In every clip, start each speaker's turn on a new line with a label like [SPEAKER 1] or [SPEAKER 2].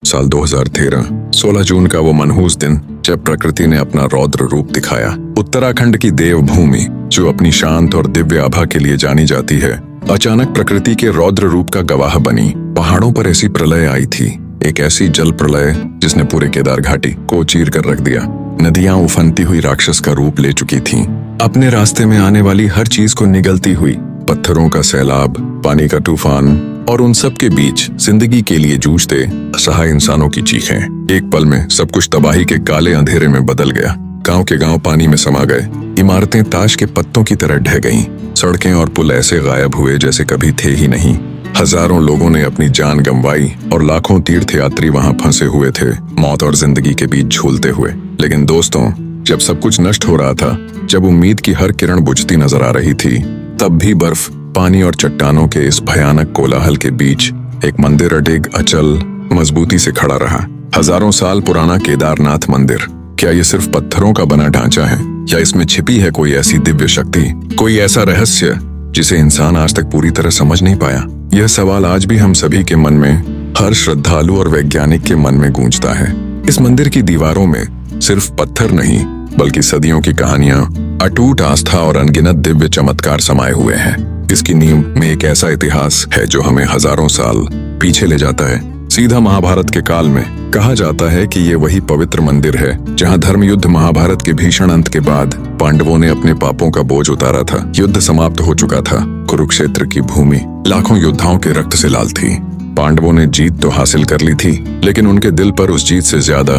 [SPEAKER 1] साल 2013 16 जून का वो मनहूस दिन जब प्रकृति ने अपना रौद्र रूप दिखाया। उत्तराखंड की देवभूमि, जो अपनी शांत और दिव्य आभा के लिए जानी जाती है, अचानक प्रकृति के रौद्र रूप का गवाह बनी। पहाड़ों पर ऐसी प्रलय आई थी, एक ऐसी जल प्रलय जिसने पूरे केदार घाटी को चीर कर रख दिया। नदियां उफनती हुई राक्षस का रूप ले चुकी थीं, अपने रास्ते में आने वाली हर चीज को निगलती हुई। पत्थरों का सैलाब, पानी का तूफान और उन सब के बीच जिंदगी के लिए जूझते असहाय इंसानों की चीखें। एक पल में सब कुछ तबाही के काले अंधेरे में बदल गया। गांव के गांव पानी में समा गए, इमारतें ताश के पत्तों की तरह ढह गईं, सड़कें और पुल ऐसे गायब हुए जैसे कभी थे ही नहीं। हजारों लोगों ने अपनी जान गंवाई और लाखों तीर्थयात्री वहां फंसे हुए थे, मौत और जिंदगी के बीच झूलते हुए। लेकिन दोस्तों, जब सब कुछ नष्ट हो रहा था, जब उम्मीद की हर किरण बुझती नजर आ रही थी, तब भी बर्फ, पानी और चट्टानों के इस भयानक कोलाहल के बीच एक मंदिर अडिग, अचल, मजबूती से खड़ा रहा। हजारों साल पुराना केदारनाथ मंदिर। क्या ये सिर्फ पत्थरों का बना ढांचा है, या इसमें छिपी है कोई ऐसी दिव्य शक्ति, कोई ऐसा रहस्य जिसे इंसान आज तक पूरी तरह समझ नहीं पाया? यह सवाल आज भी हम सभी के मन में, हर श्रद्धालु और वैज्ञानिक के मन में गूंजता है। इस मंदिर की दीवारों में सिर्फ पत्थर नहीं, बल्कि सदियों की कहानियां, अटूट आस्था और अनगिनत दिव्य चमत्कार समाये हुए हैं। इसकी नींव में एक ऐसा इतिहास है जो हमें हजारों साल पीछे ले जाता है, सीधा महाभारत के काल में। कहा जाता है कि ये वही पवित्र मंदिर है जहां धर्म युद्ध महाभारत के भीषण अंत के बाद पांडवों ने अपने पापों का बोझ उतारा था। युद्ध समाप्त हो चुका था, कुरुक्षेत्र की भूमि लाखों योद्धाओं के रक्त से लाल थी। पांडवों ने जीत तो हासिल कर ली थी, लेकिन उनके दिल पर उस जीत से ज्यादा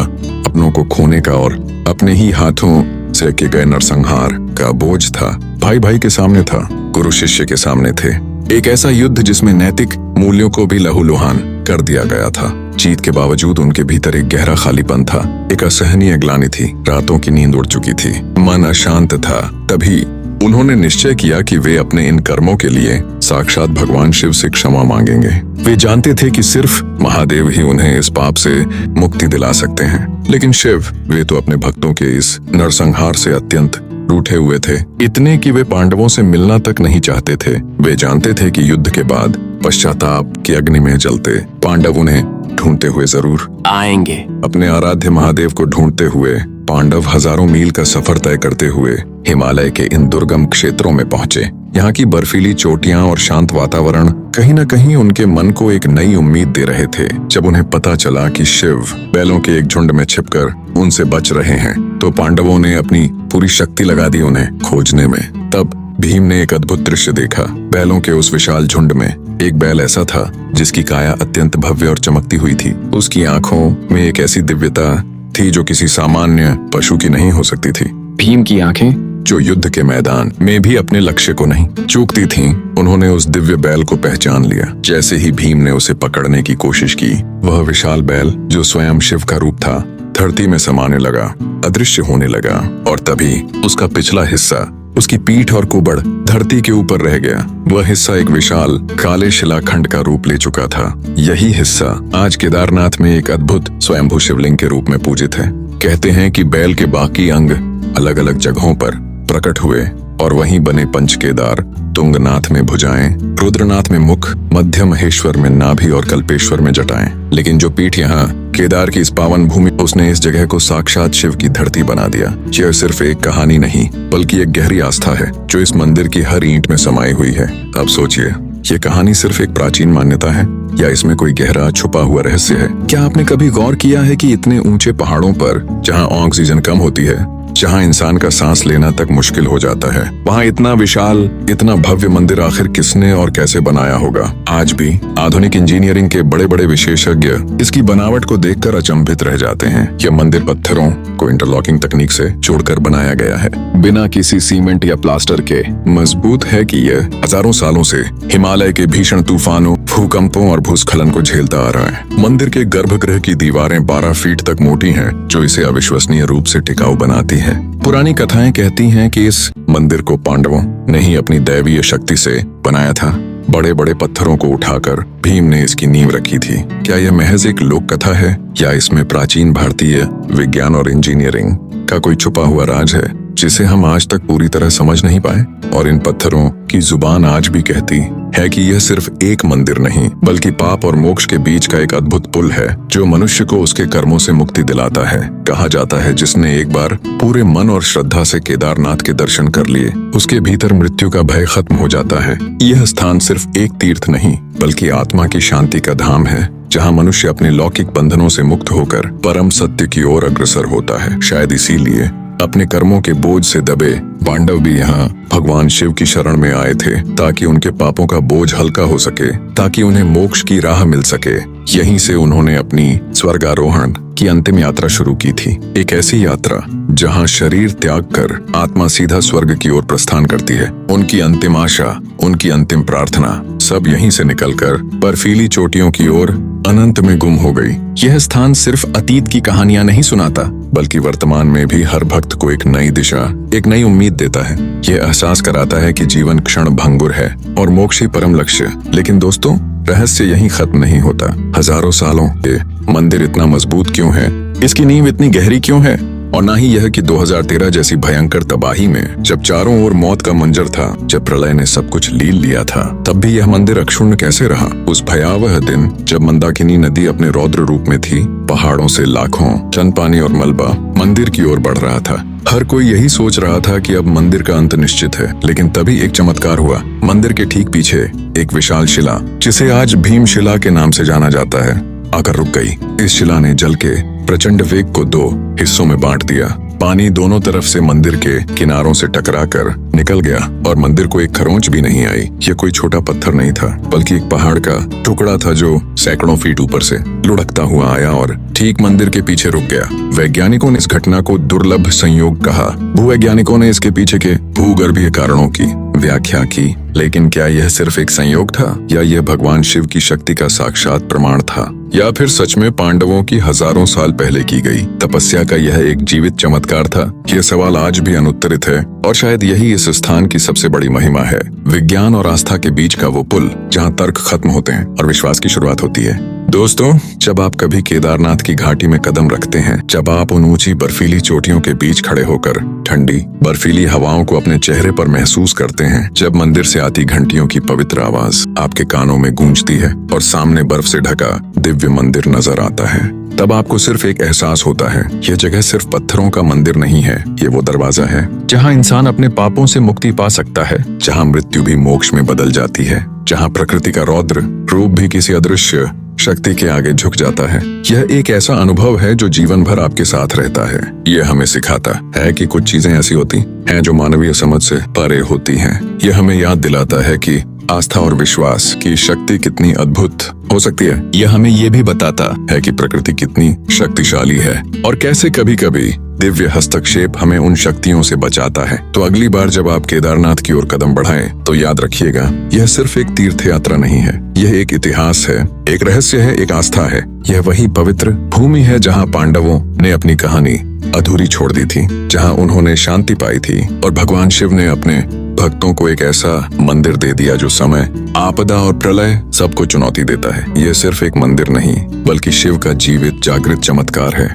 [SPEAKER 1] अपनों को खोने का और अपने ही हाथों से किए गए नरसंहार का बोझ था। भाई भाई के सामने था, गुरु शिष्य के सामने थे। एक ऐसा युद्ध जिसमें नैतिक मूल्यों को भी लहूलुहान कर दिया गया था। जीत के बावजूद उनके भीतर एक गहरा खालीपन था, एक असहनीय ग्लानि थी। रातों की नींद उड़ चुकी थी, मन अशांत था। तभी उन्होंने निश्चय किया कि वे अपने इन कर्मों के लिए साक्षात भगवान शिव से क्षमा मांगेंगे। वे जानते थे कि सिर्फ महादेव ही उन्हें इस पाप से मुक्ति दिला सकते हैं, लेकिन शिव, वे तो अपने भक्तों के इस नरसंहार से अत्यंत रूठे हुए थे, इतने कि वे पांडवों से मिलना तक नहीं चाहते थे। वे जानते थे कि युद्ध के बाद पश्चाताप की अग्नि में जलते पांडव उन्हें ढूंढते हुए जरूर आएंगे। अपने आराध्य महादेव को ढूंढते हुए पांडव हजारों मील का सफर तय करते हुए हिमालय के इन दुर्गम क्षेत्रों में पहुंचे। यहाँ की बर्फीली चोटियां और शांत वातावरण कहीं न कहीं उनके मन को एक नई उम्मीद दे रहे थे। जब उन्हें पता चला कि शिव बैलों के एक झुंड में छिपकर उनसे बच रहे हैं, तो पांडवों ने अपनी पूरी शक्ति लगा दी उन्हें खोजने में। तब भीम ने एक अद्भुत दृश्य देखा। बैलों के उस विशाल झुंड में एक बैल ऐसा था जिसकी काया अत्यंत भव्य और चमकती हुई थी। उसकी आंखों में एक ऐसी दिव्यता थी जो किसी सामान्य पशु की नहीं हो सकती थी।
[SPEAKER 2] भीम की आंखें,
[SPEAKER 1] जो युद्ध के मैदान में भी अपने लक्ष्य को नहीं चूकती थीं, उन्होंने उस दिव्य बैल को पहचान लिया। जैसे ही भीम ने उसे पकड़ने की कोशिश की, वह विशाल बैल, जो स्वयं शिव का रूप था, धरती में समाने लगा, अदृश्य होने लगा। और तभी उसका पिछला हिस्सा, उसकी पीठ और कुबड़ धरती के ऊपर रह गया। वह हिस्सा एक विशाल काले शिलाखंड का रूप ले चुका था। यही हिस्सा आज केदारनाथ में एक अद्भुत स्वयंभू शिवलिंग के रूप में पूजित है। कहते हैं कि बैल के बाकी अंग अलग अलग जगहों पर प्रकट हुए और वहीं बने पंचकेदार, तुंगनाथ में भुजाएं, रुद्रनाथ में मुख, मध्य महेश्वर में नाभि और कल्पेश्वर में जटाएं। लेकिन जो पीठ यहाँ केदार की इस पावन भूमि, उसने इस जगह को साक्षात शिव की धरती बना दिया। यह सिर्फ एक कहानी नहीं, बल्कि एक गहरी आस्था है जो इस मंदिर की हर ईंट में समाई हुई है। अब सोचिए, ये कहानी सिर्फ एक प्राचीन मान्यता है या इसमें कोई गहरा छुपा हुआ रहस्य है? क्या आपने कभी गौर किया है कि इतने ऊंचे पहाड़ों पर, जहाँ ऑक्सीजन कम होती है, जहाँ इंसान का सांस लेना तक मुश्किल हो जाता है, वहाँ इतना विशाल, इतना भव्य मंदिर आखिर किसने और कैसे बनाया होगा? आज भी आधुनिक इंजीनियरिंग के बड़े बड़े विशेषज्ञ इसकी बनावट को देखकर अचंभित रह जाते हैं। यह मंदिर पत्थरों को इंटरलॉकिंग तकनीक से जोड़कर बनाया गया है, बिना किसी सीमेंट या प्लास्टर के। मजबूत है कि यह हजारों सालों से हिमालय के भीषण तूफानों, भूकंपों और भूस्खलन को झेलता आ रहा है। मंदिर के गर्भगृह की दीवारें 12 फीट तक मोटी हैं, जो इसे अविश्वसनीय रूप से टिकाऊ बनाती है। पुरानी कथाएं कहती हैं कि इस मंदिर को पांडवों ने ही अपनी दैवीय शक्ति से बनाया था। बड़े बड़े पत्थरों को उठाकर भीम ने इसकी नींव रखी थी। क्या यह महज एक लोक कथा है, या इसमें प्राचीन भारतीय विज्ञान और इंजीनियरिंग का कोई छुपा हुआ राज है जिसे हम आज तक पूरी तरह समझ नहीं पाए। और इन पत्थरों की जुबान आज भी कहती है कि यह सिर्फ एक मंदिर नहीं बल्कि पाप और मोक्ष के बीच का एक अद्भुत पुल है जो मनुष्य को उसके कर्मों से मुक्ति दिलाता है। कहा जाता है जिसने एक बार पूरे मन और श्रद्धा से केदारनाथ के दर्शन कर लिए उसके भीतर मृत्यु का भय खत्म हो जाता है। यह स्थान सिर्फ एक तीर्थ नहीं बल्कि आत्मा की शांति का धाम है जहाँ मनुष्य अपने लौकिक बंधनों से मुक्त होकर परम सत्य की ओर अग्रसर होता है। शायद इसीलिए अपने कर्मों के बोझ से दबे पांडव भी यहाँ भगवान शिव की शरण में आए थे ताकि उनके पापों का बोझ हल्का हो सके, ताकि उन्हें मोक्ष की राह मिल सके। यहीं से उन्होंने अपनी स्वर्गारोहण की अंतिम यात्रा शुरू की थी, एक ऐसी यात्रा जहां शरीर त्याग कर आत्मा सीधा स्वर्ग की ओर प्रस्थान करती है। उनकी अंतिम आशा, उनकी अंतिम प्रार्थना सब यहीं से निकलकर बर्फीली चोटियों की ओर अनंत में गुम हो गई। यह स्थान सिर्फ अतीत की कहानियां नहीं सुनाता बल्कि वर्तमान में भी हर भक्त को एक नई दिशा, एक नई उम्मीद देता है। यह एहसास कराता है कि जीवन क्षण भंगुर है और मोक्ष ही परम लक्ष्य। लेकिन दोस्तों, रहस्य यहीं खत्म नहीं होता। हजारों सालों के मंदिर इतना मजबूत क्यों है, इसकी नींव इतनी गहरी क्यों है, और ना ही यह कि 2013 जैसी भयंकर तबाही में जब चारों ओर मौत का मंजर था, जब प्रलय ने सब कुछ लील लिया था, तब भी यह मंदिर अक्षुण्ण कैसे रहा। उस भयावह दिन जब मंदाकिनी नदी अपने रौद्र रूप में थी, पहाड़ों से लाखों टन पानी और मलबा मंदिर की ओर बढ़ रहा था। हर कोई यही सोच रहा था कि अब मंदिर का अंत निश्चित है। लेकिन तभी एक चमत्कार हुआ। मंदिर के ठीक पीछे एक विशाल शिला, जिसे आज भीम शिला के नाम से जाना जाता है, आकर रुक गई। इस शिला ने जल के प्रचंड वेग को 2 हिस्सों में बांट दिया। पानी दोनों तरफ से मंदिर के किनारों से टकराकर निकल गया और मंदिर को एक खरोंच भी नहीं आई। यह कोई छोटा पत्थर नहीं था बल्कि एक पहाड़ का टुकड़ा था जो सैकड़ों फीट ऊपर से लुढ़कता हुआ आया और ठीक मंदिर के पीछे रुक गया। वैज्ञानिकों ने इस घटना को दुर्लभ संयोग कहा। भूवैज्ञानिकों ने इसके पीछे के भूगर्भीय कारणों की व्याख्या की। लेकिन क्या यह सिर्फ एक संयोग था या यह भगवान शिव की शक्ति का साक्षात प्रमाण था, या फिर सच में पांडवों की हजारों साल पहले की गई तपस्या का यह एक जीवित चमत्कार था? यह सवाल आज भी अनुत्तरित है और शायद यही इस स्थान की सबसे बड़ी महिमा है। विज्ञान और आस्था के बीच का वो पुल जहाँ तर्क खत्म होते हैं और विश्वास की शुरुआत होती है। दोस्तों, जब आप कभी केदारनाथ की घाटी में कदम रखते हैं, जब आप उन ऊंची बर्फीली चोटियों के बीच खड़े होकर ठंडी बर्फीली हवाओं को अपने चेहरे पर महसूस करते हैं, जब मंदिर से आती घंटियों की पवित्र आवाज आपके कानों में गूंजती है और सामने बर्फ से ढका दिव्य मंदिर नजर आता है, तब आपको सिर्फ एक एहसास होता है, यह जगह सिर्फ पत्थरों का मंदिर नहीं है, ये वो दरवाजा है जहाँ इंसान अपने पापों से मुक्ति पा सकता है, जहाँ मृत्यु भी मोक्ष में बदल जाती है, जहाँ प्रकृति का रौद्र रूप भी किसी अदृश्य शक्ति के आगे झुक जाता है। यह एक ऐसा अनुभव है जो जीवन भर आपके साथ रहता है। यह हमें सिखाता है कि कुछ चीजें ऐसी होती हैं जो मानवीय समझ से परे होती हैं। यह हमें याद दिलाता है कि आस्था और विश्वास की शक्ति कितनी अद्भुत हो सकती है। यह हमें यह भी बताता है कि प्रकृति कितनी शक्तिशाली है और कैसे कभी कभी दिव्य हस्तक्षेप हमें उन शक्तियों से बचाता है। तो अगली बार जब आप केदारनाथ की ओर कदम बढ़ाएं, तो याद रखिएगा, यह सिर्फ एक तीर्थ यात्रा नहीं है, यह एक इतिहास है, एक रहस्य है, एक आस्था है। यह वही पवित्र भूमि है जहाँ पांडवों ने अपनी कहानी अधूरी छोड़ दी थी, जहाँ उन्होंने शांति पाई थी और भगवान शिव ने अपने भक्तों को एक ऐसा मंदिर दे दिया जो समय, आपदा और प्रलय सबको चुनौती देता है। यह सिर्फ एक मंदिर नहीं बल्कि शिव का जीवित जागृत चमत्कार है।